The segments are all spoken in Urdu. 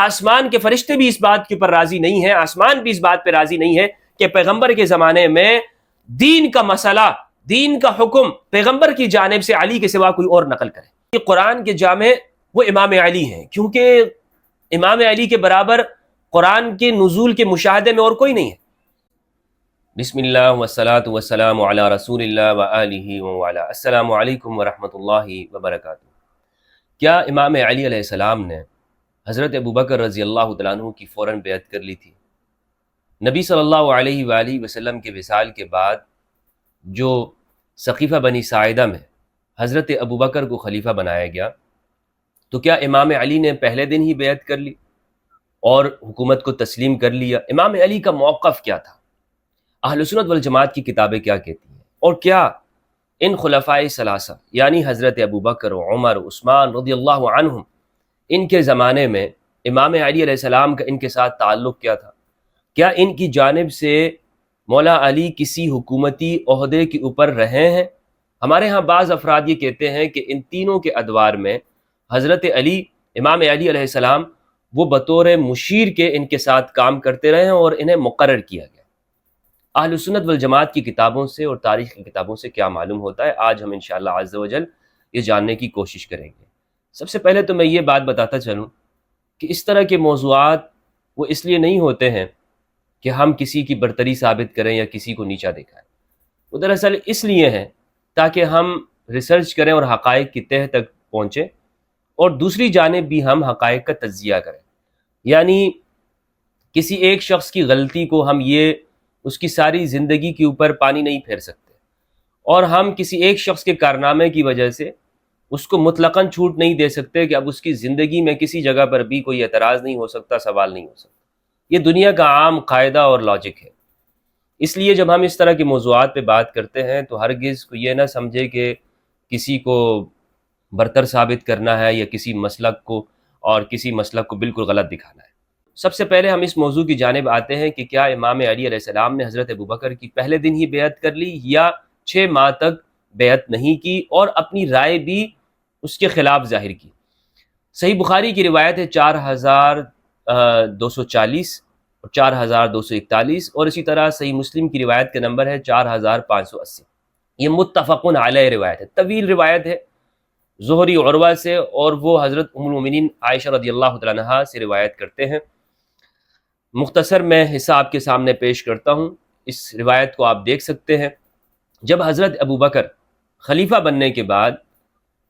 آسمان کے فرشتے بھی اس بات کے اوپر راضی نہیں ہیں، آسمان بھی اس بات پہ راضی نہیں ہے کہ پیغمبر کے زمانے میں دین کا مسئلہ، دین کا حکم پیغمبر کی جانب سے علی کے سوا کوئی اور نقل کرے۔ یہ قرآن کے جامع وہ امام علی ہیں، کیونکہ امام علی کے برابر قرآن کے نزول کے مشاہدے میں اور کوئی نہیں ہے۔ بسم اللہ والصلاة والسلام علی رسول اللہ وآلہ وعلا۔ السلام علیکم ورحمۃ اللہ وبرکاتہ۔ کیا امام علی علیہ السلام نے حضرت ابوبکر رضی اللہ تعالیٰ عنہ کی فوراً بیعت کر لی تھی؟ نبی صلی اللہ علیہ وآلہ وسلم کے وصال کے بعد جو سقیفہ بنی ساعدہ میں حضرت ابوبکر کو خلیفہ بنایا گیا، تو کیا امام علی نے پہلے دن ہی بیعت کر لی اور حکومت کو تسلیم کر لیا؟ امام علی کا موقف کیا تھا؟ اہل سنت والجماعت کی کتابیں کیا کہتی ہیں؟ اور کیا ان خلفائے ثلاثہ یعنی حضرت ابوبکر، عمر، عثمان رضی اللہ عنہم، ان کے زمانے میں امام علی علیہ السلام کا ان کے ساتھ تعلق کیا تھا؟ کیا ان کی جانب سے مولا علی کسی حکومتی عہدے کے اوپر رہے ہیں؟ ہمارے ہاں بعض افراد یہ کہتے ہیں کہ ان تینوں کے ادوار میں حضرت علی، امام علی علیہ السلام وہ بطور مشیر کے ان کے ساتھ کام کرتے رہے ہیں اور انہیں مقرر کیا گیا۔ اہل سنت والجماعت کی کتابوں سے اور تاریخ کی کتابوں سے کیا معلوم ہوتا ہے، آج ہم انشاءاللہ عز و جل یہ جاننے کی کوشش کریں گے۔ سب سے پہلے تو میں یہ بات بتاتا چلوں کہ اس طرح کے موضوعات وہ اس لیے نہیں ہوتے ہیں کہ ہم کسی کی برتری ثابت کریں یا کسی کو نیچا دکھائیں، وہ دراصل اس لیے ہیں تاکہ ہم ریسرچ کریں اور حقائق کی تہہ تک پہنچیں، اور دوسری جانب بھی ہم حقائق کا تجزیہ کریں۔ یعنی کسی ایک شخص کی غلطی کو ہم یہ اس کی ساری زندگی کے اوپر پانی نہیں پھیر سکتے، اور ہم کسی ایک شخص کے کارنامے کی وجہ سے اس کو مطلقاً چھوٹ نہیں دے سکتے کہ اب اس کی زندگی میں کسی جگہ پر بھی کوئی اعتراض نہیں ہو سکتا، سوال نہیں ہو سکتا۔ یہ دنیا کا عام قاعدہ اور لاجک ہے۔ اس لیے جب ہم اس طرح کے موضوعات پہ بات کرتے ہیں تو ہرگز کو یہ نہ سمجھے کہ کسی کو برتر ثابت کرنا ہے یا کسی مسلک کو اور کسی مسلک کو بالکل غلط دکھانا ہے۔ سب سے پہلے ہم اس موضوع کی جانب آتے ہیں کہ کیا امام علی علیہ السلام نے حضرت ابوبکر کی پہلے دن ہی بیعت کر لی یا 6 ماہ تک بیعت نہیں کی اور اپنی رائے بھی اس کے خلاف ظاہر کی؟ صحیح بخاری کی روایت ہے 4240 اور 4241، اور اسی طرح صحیح مسلم کی روایت کا نمبر ہے 4580۔ یہ متفقن علیہ روایت ہے، طویل روایت ہے، زہری عروہ سے، اور وہ حضرت ام المومنین عائشہ رضی اللہ تعالیٰ عنہا سے روایت کرتے ہیں۔ مختصر میں حصہ آپ کے سامنے پیش کرتا ہوں، اس روایت کو آپ دیکھ سکتے ہیں۔ جب حضرت ابوبکر خلیفہ بننے کے بعد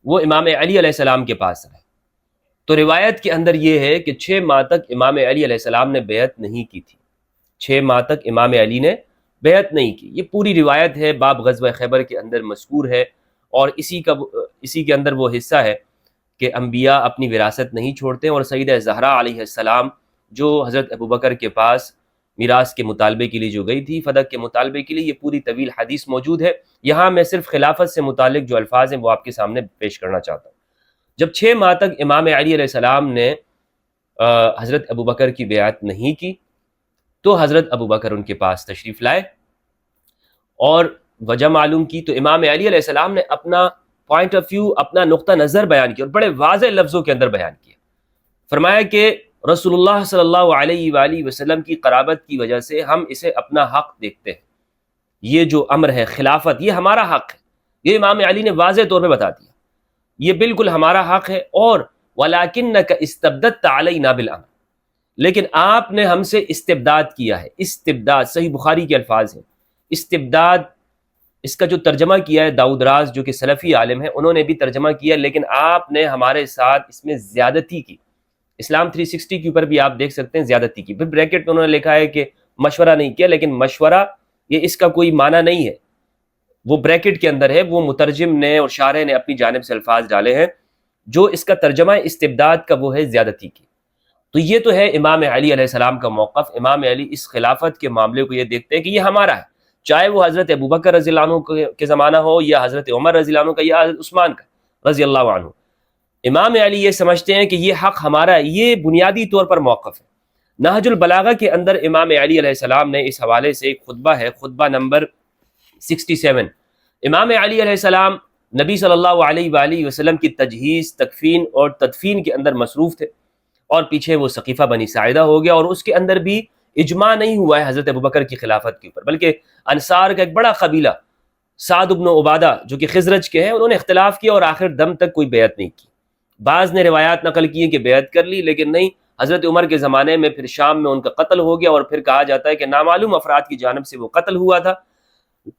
وہ امام علی علیہ السلام کے پاس آئے تو روایت کے اندر یہ ہے کہ 6 ماہ تک امام علی علیہ السلام نے بیعت نہیں کی تھی۔ 6 ماہ تک امام علی نے بیعت نہیں کی، یہ پوری روایت ہے، باب غزوہ خیبر کے اندر مذکور ہے، اور اسی کے اندر وہ حصہ ہے کہ انبیاء اپنی وراثت نہیں چھوڑتے، اور سیدہ زہرا علیہ السلام جو حضرت ابوبکر کے پاس میراث کے مطالبے کے لیے جو گئی تھی، فدق کے مطالبے کے لیے، یہ پوری طویل حدیث موجود ہے۔ یہاں میں صرف خلافت سے متعلق جو الفاظ ہیں وہ آپ کے سامنے پیش کرنا چاہتا ہوں۔ جب 6 ماہ تک امام علی علیہ السلام نے حضرت ابوبکر کی بیعت نہیں کی تو حضرت ابوبکر ان کے پاس تشریف لائے اور وجہ معلوم کی، تو امام علی علیہ السلام نے اپنا پوائنٹ آف ویو، اپنا نقطہ نظر بیان کیا، اور بڑے واضح لفظوں کے اندر بیان کیا۔ فرمایا کہ رسول اللہ صلی اللہ علیہ وآلہ وسلم کی قرابت کی وجہ سے ہم اسے اپنا حق دیکھتے ہیں، یہ جو امر ہے خلافت، یہ ہمارا حق ہے، یہ امام علی نے واضح طور پہ بتا دیا، یہ بالکل ہمارا حق ہے۔ اور وَلَكِنَّكَ اسْتَبْدَدْتَ عَلَيْنَا بِالْأَمْرِ، لیکن آپ نے ہم سے استبداد کیا ہے۔ استبداد صحیح بخاری کے الفاظ ہیں۔ استبداد، اس کا جو ترجمہ کیا ہے داؤد راز جو کہ سلفی عالم ہیں، انہوں نے بھی ترجمہ کیا، لیکن آپ نے ہمارے ساتھ اس میں زیادتی کی۔ اسلام 360 کے اوپر بھی آپ دیکھ سکتے ہیں زیادتی کی، پھر بریکٹ میں انہوں نے لکھا ہے کہ مشورہ نہیں کیا، لیکن مشورہ یہ اس کا کوئی معنی نہیں ہے، وہ بریکٹ کے اندر ہے، وہ مترجم نے اور شارح نے اپنی جانب سے الفاظ ڈالے ہیں، جو اس کا ترجمہ استبداد کا وہ ہے زیادتی کی۔ تو یہ تو ہے امام علی علیہ السلام کا موقف۔ امام علی اس خلافت کے معاملے کو یہ دیکھتے ہیں کہ یہ ہمارا ہے، چاہے وہ حضرت ابوبکر رضی اللہ عنہ کے زمانہ ہو یا حضرت عمر رضی اللہ عنہ کا یا حضرت عثمان کا رضی اللہ عنہ۔ امام علی یہ سمجھتے ہیں کہ یہ حق ہمارا ہے، یہ بنیادی طور پر موقف ہے۔ نہج البلاغہ کے اندر امام علی علیہ السلام نے اس حوالے سے ایک خطبہ ہے، خطبہ نمبر 67۔ امام علی علیہ السلام نبی صلی اللہ علیہ وآلہ وسلم کی تجہیز، تکفین اور تدفین کے اندر مصروف تھے، اور پیچھے وہ سقیفہ بنی ساعدہ ہو گیا، اور اس کے اندر بھی اجماع نہیں ہوا ہے حضرت ابوبکر کی خلافت کے اوپر، بلکہ انصار کا ایک بڑا قبیلہ سعد بن عبادہ جو کہ خزرج کے ہیں، انہوں نے اختلاف کیا اور آخر دم تک کوئی بیعت نہیں کی۔ بعض نے روایات نقل کی ہیں کہ بیعت کر لی، لیکن نہیں، حضرت عمر کے زمانے میں پھر شام میں ان کا قتل ہو گیا، اور پھر کہا جاتا ہے کہ نامعلوم افراد کی جانب سے وہ قتل ہوا تھا۔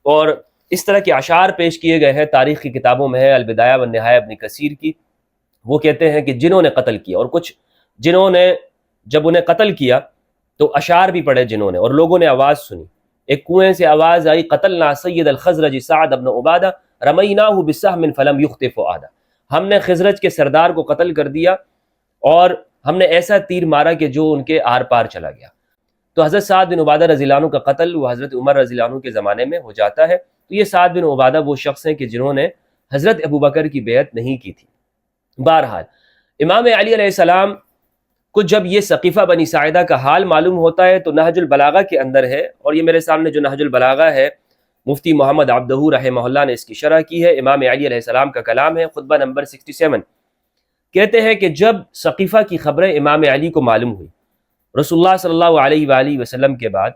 اور اس طرح کے اشعار پیش کیے گئے ہیں، تاریخ کی کتابوں میں ہے، البدایہ والنہایہ ابن کثیر کی، وہ کہتے ہیں کہ جنہوں نے قتل کیا، اور کچھ جنہوں نے جب انہیں قتل کیا تو اشعار بھی پڑھے جنہوں نے، اور لوگوں نے آواز سنی، ایک کنویں سے آواز آئی، قتلنا سید الخزرج سعد بن عبادہ رمیناہ بسہم فلم یخطف فؤادہ، ہم نے خزرج کے سردار کو قتل کر دیا اور ہم نے ایسا تیر مارا کہ جو ان کے آر پار چلا گیا۔ تو حضرت سعد بن عبادہ رضی اللہ عنہ کا قتل وہ حضرت عمر رضی اللہ عنہ کے زمانے میں ہو جاتا ہے۔ تو یہ سعد بن عبادہ وہ شخص ہیں کہ جنہوں نے حضرت ابوبکر کی بیعت نہیں کی تھی۔ بہرحال امام علی علیہ السلام کو جب یہ سقیفہ بنی ساعدہ کا حال معلوم ہوتا ہے تو نہج البلاغہ کے اندر ہے، اور یہ میرے سامنے جو نہج البلاغہ ہے مفتی محمد عبدہ رحمہ اللہ نے اس کی شرح کی ہے، امام علی علیہ السلام کا کلام ہے، خطبہ نمبر 67۔ کہتے ہیں کہ جب سقیفہ کی خبریں امام علی کو معلوم ہوئی رسول اللہ صلی اللہ علیہ وآلہ وسلم کے بعد،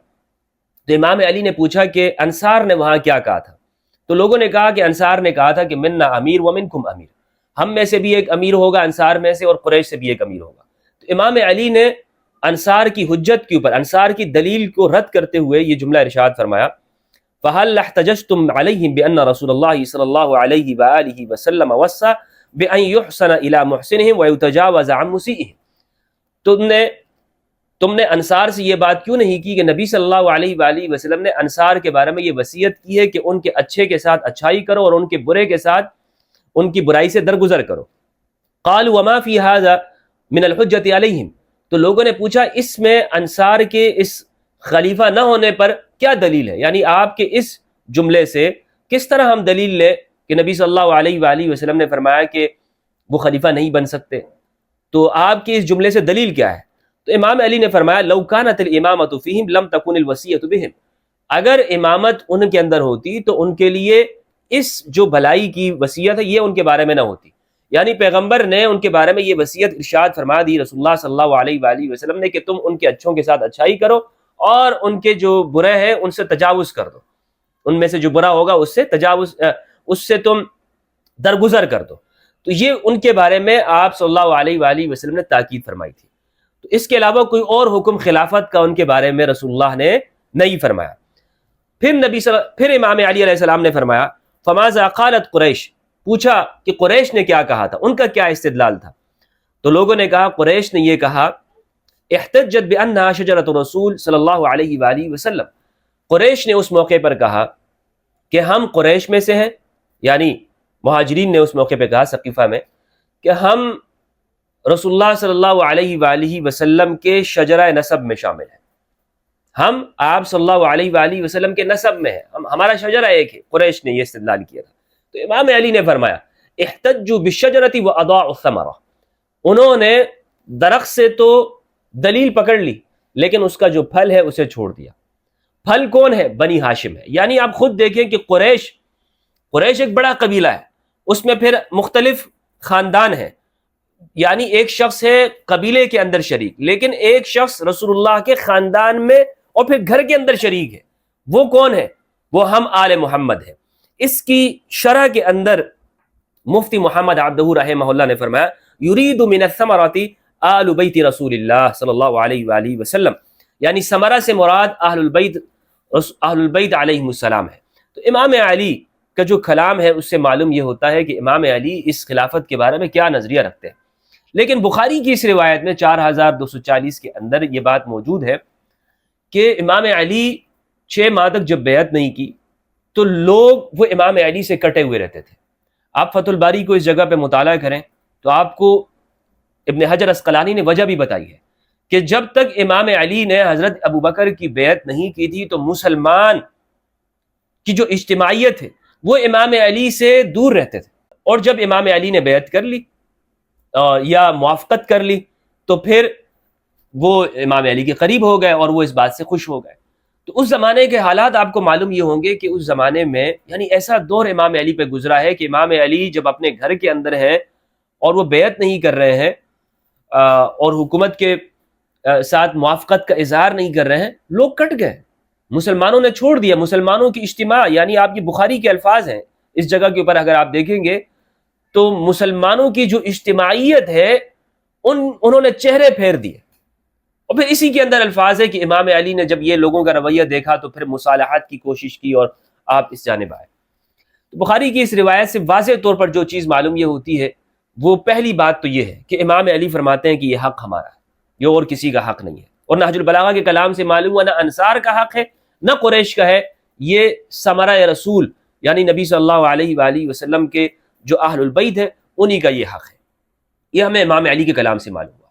تو امام علی نے پوچھا کہ انصار نے وہاں کیا کہا تھا؟ تو لوگوں نے کہا کہ انصار نے کہا تھا کہ مننا امیر ومنکم امیر، ہم میں سے بھی ایک امیر ہوگا انصار میں سے، اور قریش سے بھی ایک امیر ہوگا۔ تو امام علی نے انصار کی حجت کے اوپر، انصار کی دلیل کو رد کرتے ہوئے یہ جملہ ارشاد فرمایا، فَهَلْ احْتَجَجْتُمْ عَلَيْهِمْ بِأَنَّ رسول اللہ صلی اللہ علیہ وآلہ وسلم وصى بأن يحسن إلى محسنهم ويتجاوز عن مسيئهم، تم نے انصار سے یہ بات کیوں نہیں کی کہ نبی صلی اللہ علیہ وآلہ وسلم نے انصار کے بارے میں یہ وصیت کی ہے کہ ان کے اچھے کے ساتھ اچھائی کرو اور ان کے برے کے ساتھ ان کی برائی سے درگزر کرو۔ قالوا وما في هذا من الحجة عليهم، تو لوگوں نے پوچھا اس میں انصار کے اس خلیفہ نہ ہونے پر کیا دلیل ہے، یعنی آپ کے اس جملے سے کس طرح ہم دلیل لیں کہ نبی صلی اللہ علیہ وآلہ وسلم نے فرمایا کہ وہ خلیفہ نہیں بن سکتے، تو آپ کے اس جملے سے دلیل کیا ہے؟ تو امام علی نے فرمایا لو كانت الامامۃ فیہم لم تکن الوصیۃ بہم، اگر امامت ان کے اندر ہوتی تو ان کے لیے اس جو بھلائی کی وصیت ہے یہ ان کے بارے میں نہ ہوتی، یعنی پیغمبر نے ان کے بارے میں یہ وصیت ارشاد فرما دی رسول اللہ صلی اللہ علیہ وآلہ وسلم نے کہ تم ان کے اچھوں کے ساتھ اچھائی کرو اور ان کے جو برے ہیں ان سے تجاوز کر دو، ان میں سے جو برا ہوگا اس سے تم درگزر کر دو۔ تو یہ ان کے بارے میں آپ صلی اللہ علیہ وآلہ وسلم نے تاکید فرمائی تھی۔ تو اس کے علاوہ کوئی اور حکم خلافت کا ان کے بارے میں رسول اللہ نے نہیں فرمایا۔ پھر امام علی علیہ السلام نے فرمایا فماذا قالت قریش، پوچھا کہ قریش نے کیا کہا تھا، ان کا کیا استدلال تھا؟ تو لوگوں نے کہا، قریش نے یہ کہا احتجت بانہا شجرۃ الرسول صلی اللہ علیہ وآلہ وسلم، قریش نے اس موقع پر کہا کہ ہم قریش میں سے ہیں، یعنی مہاجرین نے اس موقع پہ کہا سقیفہ میں کہ ہم رسول اللہ صلی اللہ علیہ وآلہ وسلم کے شجرہ نسب میں شامل ہیں، ہم آپ صلی اللہ علیہ وآلہ وسلم کے نسب میں ہیں، ہمارا شجرہ ایک ہے۔ قریش نے یہ استدلال کیا تھا۔ تو امام علی نے فرمایا احتجوا بالشجرۃ واضاعوا الثمرہ، انہوں نے درخت سے تو دلیل پکڑ لی لیکن اس کا جو پھل ہے اسے چھوڑ دیا۔ پھل کون ہے؟ بنی ہاشم ہے، یعنی آپ خود دیکھیں کہ قریش ایک بڑا قبیلہ ہے، اس میں پھر مختلف خاندان ہیں، یعنی ایک شخص ہے قبیلے کے اندر شریک، لیکن ایک شخص رسول اللہ کے خاندان میں اور پھر گھر کے اندر شریک ہے، وہ کون ہے؟ وہ ہم آل محمد ہیں۔ اس کی شرح کے اندر مفتی محمد عبدہ رحمہ اللہ نے فرمایا یرید من الثمرۃ آل بیت رسول اللہ صلی اللہ علیہ وآلہ وسلم، یعنی ثمرہ سے مراد اہل البیت علیہ السلام ہے۔ تو امام علی کا جو کلام ہے اس سے معلوم یہ ہوتا ہے کہ امام علی اس خلافت کے بارے میں کیا نظریہ رکھتے ہیں۔ لیکن بخاری کی اس روایت میں 4240 کے اندر یہ بات موجود ہے کہ امام علی 6 ماہ تک جب بیعت نہیں کی تو لوگ وہ امام علی سے کٹے ہوئے رہتے تھے۔ آپ فتح الباری کو اس جگہ پہ مطالعہ کریں تو آپ کو ابن حجر اسقلانی نے وجہ بھی بتائی ہے کہ جب تک امام علی نے حضرت ابوبکر کی بیعت نہیں کی تھی تو مسلمان کی جو اجتماعیت ہے وہ امام علی سے دور رہتے تھے، اور جب امام علی نے بیعت کر لی یا موافقت کر لی تو پھر وہ امام علی کے قریب ہو گئے اور وہ اس بات سے خوش ہو گئے۔ تو اس زمانے کے حالات آپ کو معلوم یہ ہوں گے کہ اس زمانے میں یعنی ایسا دور امام علی پہ گزرا ہے کہ امام علی جب اپنے گھر کے اندر ہیں اور وہ بیعت نہیں کر رہے ہیں اور حکومت کے ساتھ موافقت کا اظہار نہیں کر رہے ہیں، لوگ کٹ گئے، مسلمانوں نے چھوڑ دیا، مسلمانوں کی اجتماع، یعنی آپ کی بخاری کے الفاظ ہیں اس جگہ کے اوپر اگر آپ دیکھیں گے تو مسلمانوں کی جو اجتماعیت ہے انہوں نے چہرے پھیر دیے، اور پھر اسی کے اندر الفاظ ہے کہ امام علی نے جب یہ لوگوں کا رویہ دیکھا تو پھر مصالحت کی کوشش کی اور آپ اس جانب آئے۔ تو بخاری کی اس روایت سے واضح طور پر جو چیز معلوم یہ ہوتی ہے وہ پہلی بات تو یہ ہے کہ امام علی فرماتے ہیں کہ یہ حق ہمارا ہے، یہ اور کسی کا حق نہیں ہے، اور نہج البلاغہ کے کلام سے معلوم ہوا نہ انصار کا حق ہے نہ قریش کا ہے، یہ ثمرہ رسول یعنی نبی صلی اللہ علیہ وآلہ وسلم کے جو اہل البیت ہے انہی کا یہ حق ہے۔ یہ ہمیں امام علی کے کلام سے معلوم ہوا۔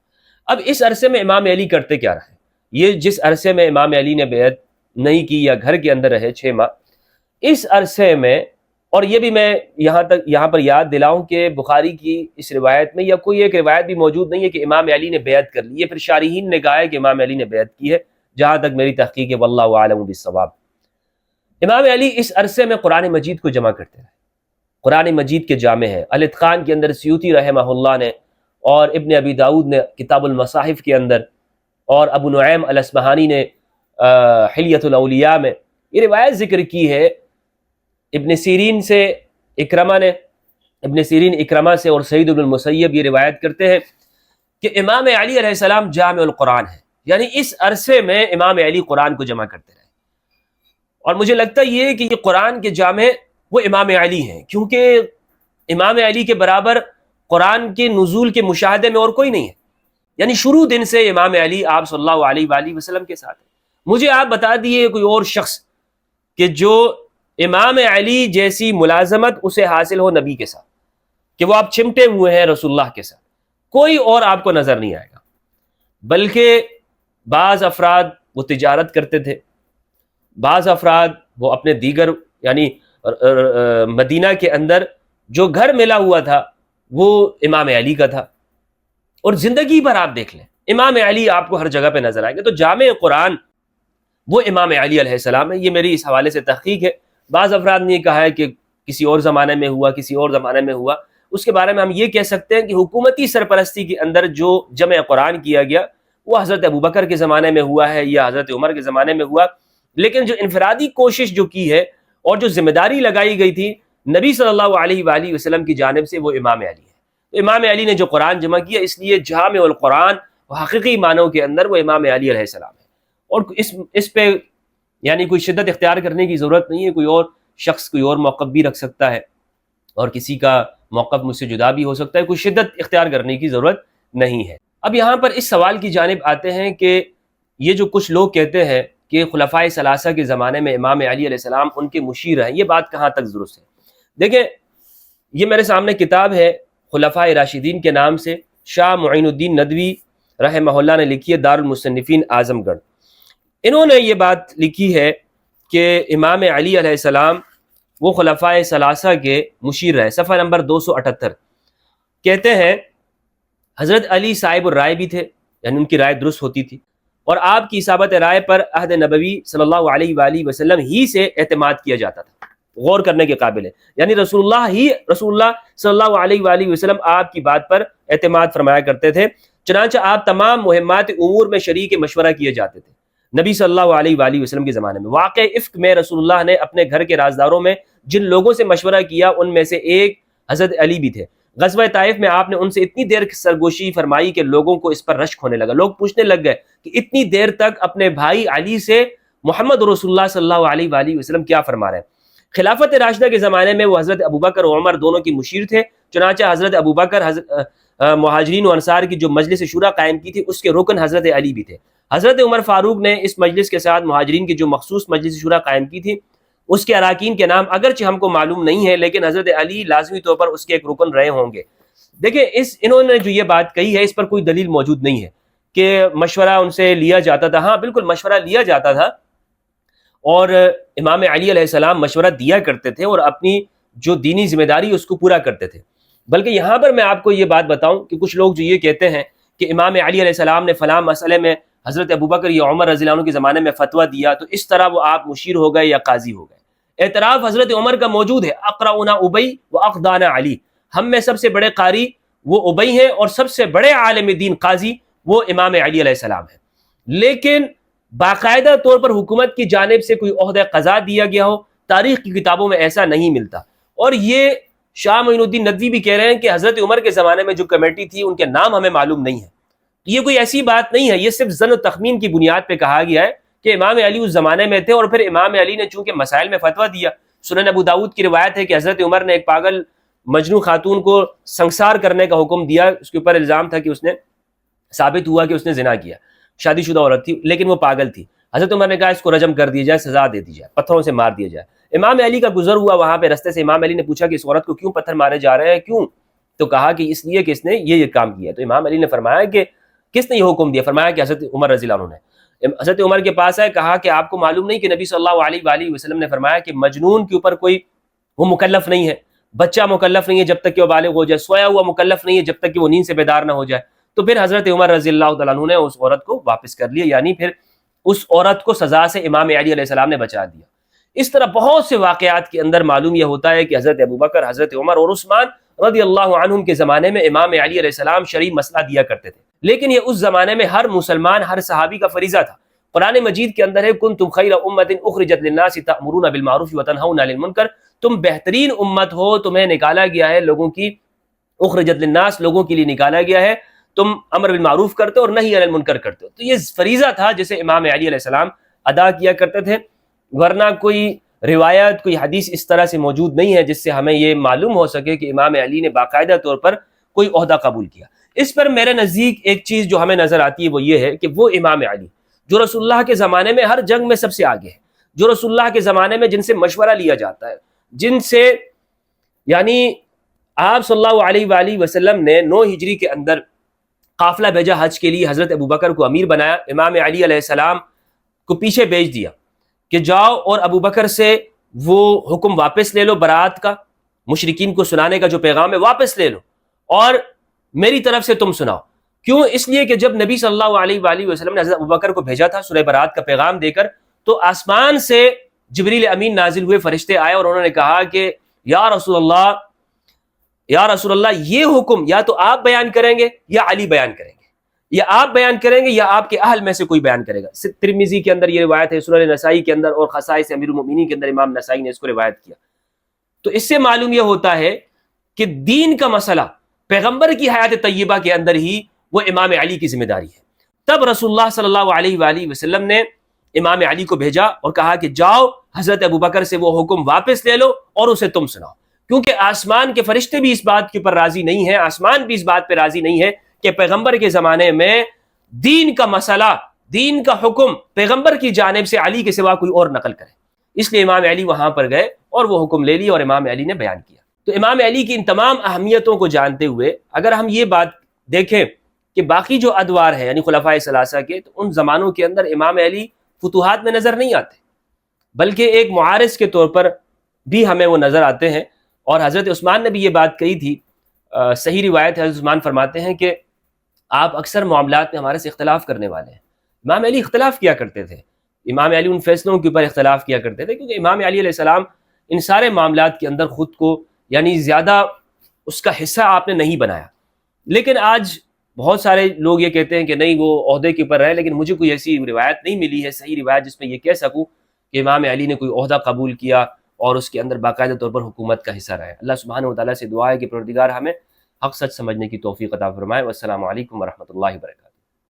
اب اس عرصے میں امام علی کرتے کیا رہے؟ یہ جس عرصے میں امام علی نے بیعت نہیں کی یا گھر کے اندر رہے 6 ماہ، اس عرصے میں، اور یہ بھی میں یہاں پر یاد دلاؤں کہ بخاری کی اس روایت میں یا کوئی ایک روایت بھی موجود نہیں ہے کہ امام علی نے بیعت کر لی ہے، پھر شارحین نے کہا ہے کہ امام علی نے بیعت کی ہے، جہاں تک میری تحقیق ہے واللہ اعلم بالصواب۔ امام علی اس عرصے میں قرآن مجید کو جمع کرتے رہے، قرآن مجید کے جامع ہیں، الاتقان کے اندر سیوطی رحمہ اللہ نے، اور ابن ابی داؤد نے کتاب المصاحف کے اندر، اور ابو نعیم الاصبہانی نے حلیۃ الاولیاء میں یہ روایت ذکر کی ہے۔ ابن سیرین اکرمہ سے اور سعید بن المسیب یہ روایت کرتے ہیں کہ امام علی علیہ السلام جامع القرآن ہے، یعنی اس عرصے میں امام علی قرآن کو جمع کرتے رہے، اور مجھے لگتا یہ کہ یہ قرآن کے جامع وہ امام علی ہیں، کیونکہ امام علی کے برابر قرآن کے نزول کے مشاہدے میں اور کوئی نہیں ہے، یعنی شروع دن سے امام علی آپ صلی اللہ علیہ وآلہ وسلم کے ساتھ ہے۔ مجھے آپ بتا دیئے کوئی اور شخص کہ جو امام علی جیسی ملازمت اسے حاصل ہو نبی کے ساتھ، کہ وہ آپ چمٹے ہوئے ہیں رسول اللہ کے ساتھ، کوئی اور آپ کو نظر نہیں آئے گا۔ بلکہ بعض افراد وہ تجارت کرتے تھے، بعض افراد وہ اپنے دیگر یعنی مدینہ کے اندر جو گھر ملا ہوا تھا وہ امام علی کا تھا، اور زندگی بھر آپ دیکھ لیں امام علی آپ کو ہر جگہ پہ نظر آئے گا۔ تو جامع قرآن وہ امام علی علیہ السلام ہے، یہ میری اس حوالے سے تحقیق ہے۔ بعض افراد نے کہا ہے کہ کسی اور زمانے میں ہوا، کسی اور زمانے میں ہوا، اس کے بارے میں ہم یہ کہہ سکتے ہیں کہ حکومتی سرپرستی کے اندر جو جمع قرآن کیا گیا وہ حضرت ابوبکر کے زمانے میں ہوا ہے یا حضرت عمر کے زمانے میں ہوا، لیکن جو انفرادی کوشش جو کی ہے اور جو ذمہ داری لگائی گئی تھی نبی صلی اللہ علیہ وآلہ وسلم کی جانب سے، وہ امام علی ہے۔ تو امام علی نے جو قرآن جمع کیا، اس لیے جامع القرآن حقیقی معنوں کے اندر وہ امام علی علیہ السلام ہے، اور اس پہ یعنی کوئی شدت اختیار کرنے کی ضرورت نہیں ہے۔ کوئی اور شخص کوئی اور موقف بھی رکھ سکتا ہے، اور کسی کا موقف مجھ سے جدا بھی ہو سکتا ہے، کوئی شدت اختیار کرنے کی ضرورت نہیں ہے۔ اب یہاں پر اس سوال کی جانب آتے ہیں کہ یہ جو کچھ لوگ کہتے ہیں کہ خلفائے ثلاثہ کے زمانے میں امام علی علیہ السلام ان کے مشیر ہیں، یہ بات کہاں تک درست ہے؟ دیکھیں، یہ میرے سامنے کتاب ہے خلفائے راشدین کے نام سے، شاہ معین الدین ندوی رحمہ اللہ نے لکھی ہے، دار المصنفین اعظم گڑھ۔ انہوں نے یہ بات لکھی ہے کہ امام علی علیہ السلام وہ خلفائے ثلاثہ کے مشیر رہے، صفحہ نمبر 278۔ کہتے ہیں حضرت علی صاحب الرائے بھی تھے، یعنی ان کی رائے درست ہوتی تھی، اور آپ کی اصابت رائے پر عہد نبوی صلی اللہ علیہ وآلہ وسلم ہی سے اعتماد کیا جاتا تھا۔ غور کرنے کے قابل ہے، یعنی رسول اللہ صلی اللہ علیہ وآلہ وسلم آپ کی بات پر اعتماد فرمایا کرتے تھے، چنانچہ آپ تمام مہمات امور میں شریک مشورہ کیے جاتے تھے۔ نبی صلی اللہ علیہ وآلہ وسلم کے زمانے میں واقع افک میں رسول اللہ نے اپنے گھر کے رازداروں میں جن لوگوں سے مشورہ کیا ان میں سے ایک حضرت علی بھی تھے۔ غزوہ طائف میں آپ نے ان سے اتنی دیر سرگوشی فرمائی کہ لوگوں کو اس پر رشک ہونے لگا، لوگ پوچھنے لگ گئے کہ اتنی دیر تک اپنے بھائی علی سے محمد رسول اللہ صلی اللہ علیہ وآلہ وسلم کیا فرما رہے ہیں؟ خلافت راشدہ کے زمانے میں وہ حضرت ابوبکر اور عمر دونوں کی مشیر تھے، چنانچہ حضرت ابوبکر مہاجرین و انصار کی جو مجلس شورا قائم کی تھی اس کے رکن حضرت علی بھی تھے۔ حضرت عمر فاروق نے اس مجلس کے ساتھ مہاجرین کی جو مخصوص مجلس شورا قائم کی تھی اس کے اراکین کے نام اگرچہ ہم کو معلوم نہیں ہے، لیکن حضرت علی لازمی طور پر اس کے ایک رکن رہے ہوں گے۔ دیکھیں انہوں نے جو یہ بات کہی ہے اس پر کوئی دلیل موجود نہیں ہے کہ مشورہ ان سے لیا جاتا تھا۔ ہاں بالکل مشورہ لیا جاتا تھا، اور امام علی علیہ السلام مشورہ دیا کرتے تھے اور اپنی جو دینی ذمہ داری اس کو پورا کرتے تھے۔ بلکہ یہاں پر میں آپ کو یہ بات بتاؤں کہ کچھ لوگ جو یہ کہتے ہیں کہ امام علی علیہ السلام نے فلاں مسئلے میں حضرت ابوبکر یا عمر رضی اللہ عنہ کے زمانے میں فتویٰ دیا تو اس طرح وہ آپ مشیر ہو گئے یا قاضی ہو گئے۔ اعتراف حضرت عمر کا موجود ہے، اقرؤنا ابی و اقدانا علی، ہم میں سب سے بڑے قاری وہ ابی ہیں، اور سب سے بڑے عالم دین قاضی وہ امام علی علیہ السلام ہیں۔ لیکن باقاعدہ طور پر حکومت کی جانب سے کوئی عہدہ قضا دیا گیا ہو، تاریخ کی کتابوں میں ایسا نہیں ملتا۔ اور یہ شاہ معین الدین ندوی بھی کہہ رہے ہیں کہ حضرت عمر کے زمانے میں جو کمیٹی تھی ان کے نام ہمیں معلوم نہیں ہے۔ یہ کوئی ایسی بات نہیں ہے، یہ صرف ظن و تخمین کی بنیاد پہ کہا گیا ہے کہ امام علی اس زمانے میں تھے، اور پھر امام علی نے چونکہ مسائل میں فتویٰ دیا۔ سنن ابو داؤد کی روایت ہے کہ حضرت عمر نے ایک پاگل مجنون خاتون کو سنسار کرنے کا حکم دیا، اس کے اوپر الزام تھا کہ اس نے ثابت ہوا کہ اس نے زنا کیا، شادی شدہ عورت تھی لیکن وہ پاگل تھی۔ حضرت عمر نے کہا اس کو رجم کر دیا جائے، سزا دے دی جائے، پتھروں سے مار دیا جائے۔ امام علی کا گزر ہوا وہاں پہ رستے سے، امام علی نے پوچھا کہ اس عورت کو کیوں پتھر مارے جا رہے ہیں، کیوں؟ تو کہا کہ اس لیے کہ اس نے یہ کام کیا۔ تو امام علی نے فرمایا کہ کس نے یہ حکم دیا؟ فرمایا کہ حضرت عمر رضی اللہ عنہ نے۔ حضرت عمر کے پاس آئے، کہا کہ آپ کو معلوم نہیں کہ نبی صلی اللہ علیہ وآلہ وسلم نے فرمایا کہ مجنون کے اوپر کوئی وہ مکلف نہیں ہے، بچہ مکلف نہیں ہے جب تک کہ وہ بالغ ہو جائے، سویا ہوا مکلف نہیں ہے جب تک کہ وہ نیند سے بیدار نہ ہو جائے۔ تو پھر حضرت عمر رضی اللہ تعالیٰ عنہ نے اس عورت کو واپس کر لیا، یعنی پھر اس عورت کو سزا سے امام علی علیہ السلام نے بچا دیا۔ اس طرح بہت سے واقعات کے اندر معلوم یہ ہوتا ہے کہ حضرت ابوبکر، حضرت عمر اور عثمان رضی اللہ عنہم کے زمانے میں امام علی علیہ السلام شرعی مسئلہ دیا کرتے تھے، لیکن یہ اس زمانے میں ہر مسلمان، ہر صحابی کا فریضہ تھا۔ قرآن مجید کے اندر ہے کنتم خیر امۃ اخرجت للناس تأمرون بالمعروف وتنہون عن المنکر، تم بہترین امت ہو، تمہیں نکالا گیا ہے لوگوں کی، اخرجت للناس لوگوں کے لیے نکالا گیا ہے، تم امر بالمعروف کرتے اور نہی عن المنکر کرتے ہو۔ تو یہ فریضہ تھا جسے امام علی علیہ السلام ادا کیا کرتے تھے، ورنہ کوئی روایت، کوئی حدیث اس طرح سے موجود نہیں ہے جس سے ہمیں یہ معلوم ہو سکے کہ امام علی نے باقاعدہ طور پر کوئی عہدہ قبول کیا۔ اس پر میرے نزدیک ایک چیز جو ہمیں نظر آتی ہے وہ یہ ہے کہ وہ امام علی جو رسول اللہ کے زمانے میں ہر جنگ میں سب سے آگے ہے، جو رسول اللہ کے زمانے میں جن سے مشورہ لیا جاتا ہے، جن سے یعنی آپ صلی اللہ علیہ وآلہ وسلم نے 9 ہجری کے اندر قافلہ بھیجا حج کے لیے، حضرت ابوبکر کو امیر بنایا، امام علی علیہ السلام کو پیچھے بھیج دیا کہ جاؤ اور ابوبکر سے وہ حکم واپس لے لو، برات کا، مشرکین کو سنانے کا جو پیغام ہے واپس لے لو اور میری طرف سے تم سناؤ۔ کیوں؟ اس لیے کہ جب نبی صلی اللہ علیہ وآلہ وسلم نے حضرت ابوبکر کو بھیجا تھا سورہ برات کا پیغام دے کر، تو آسمان سے جبریل امین نازل ہوئے، فرشتے آئے اور انہوں نے کہا کہ یا رسول اللہ، یا رسول اللہ، یہ حکم یا تو آپ بیان کریں گے یا علی بیان کریں گے، یا آپ بیان کریں گے یا آپ کے اہل میں سے کوئی بیان کرے گا۔ ترمذی کے اندر یہ روایت ہے، سنن نسائی کے اندر اور خصائص امیر المؤمنین کے اندر امام نسائی نے اس کو روایت کیا۔ تو اس سے معلوم یہ ہوتا ہے کہ دین کا مسئلہ پیغمبر کی حیات طیبہ کے اندر ہی وہ امام علی کی ذمہ داری ہے۔ تب رسول اللہ صلی اللہ علیہ وآلہ وسلم نے امام علی کو بھیجا اور کہا کہ جاؤ حضرت ابوبکر سے وہ حکم واپس لے لو اور اسے تم سناؤ، کیونکہ آسمان کے فرشتے بھی اس بات کے اوپر راضی نہیں ہیں، آسمان بھی اس بات پہ راضی نہیں ہے کہ پیغمبر کے زمانے میں دین کا مسئلہ، دین کا حکم پیغمبر کی جانب سے علی کے سوا کوئی اور نقل کرے۔ اس لیے امام علی وہاں پر گئے اور وہ حکم لے لیا اور امام علی نے بیان کیا۔ تو امام علی کی ان تمام اہمیتوں کو جانتے ہوئے اگر ہم یہ بات دیکھیں کہ باقی جو ادوار ہیں یعنی خلفائے ثلاثہ کے، تو ان زمانوں کے اندر امام علی فتوحات میں نظر نہیں آتے، بلکہ ایک معارض کے طور پر بھی ہمیں وہ نظر آتے ہیں۔ اور حضرت عثمان نے بھی یہ بات کہی تھی، صحیح روایت ہے، حضرت عثمان فرماتے ہیں کہ آپ اکثر معاملات میں ہمارے سے اختلاف کرنے والے ہیں۔ امام علی اختلاف کیا کرتے تھے، امام علی ان فیصلوں کے اوپر اختلاف کیا کرتے تھے، کیونکہ امام علی علیہ السلام ان سارے معاملات کے اندر خود کو یعنی زیادہ اس کا حصہ آپ نے نہیں بنایا۔ لیکن آج بہت سارے لوگ یہ کہتے ہیں کہ نہیں وہ عہدے کے اوپر رہے، لیکن مجھے کوئی ایسی روایت نہیں ملی ہے، صحیح روایت جس میں یہ کہہ سکوں کہ امام علی نے کوئی عہدہ قبول کیا اور اس کے اندر باقاعدہ طور پر حکومت کا حصہ رہے۔ اللہ سبحانہ و تعالیٰ سے دعا ہے کہ پروردگار ہمیں حق سچ سمجھنے کی توفیق عطا فرمائے۔ والسلام علیکم ورحمۃ اللہ وبرکاتہ۔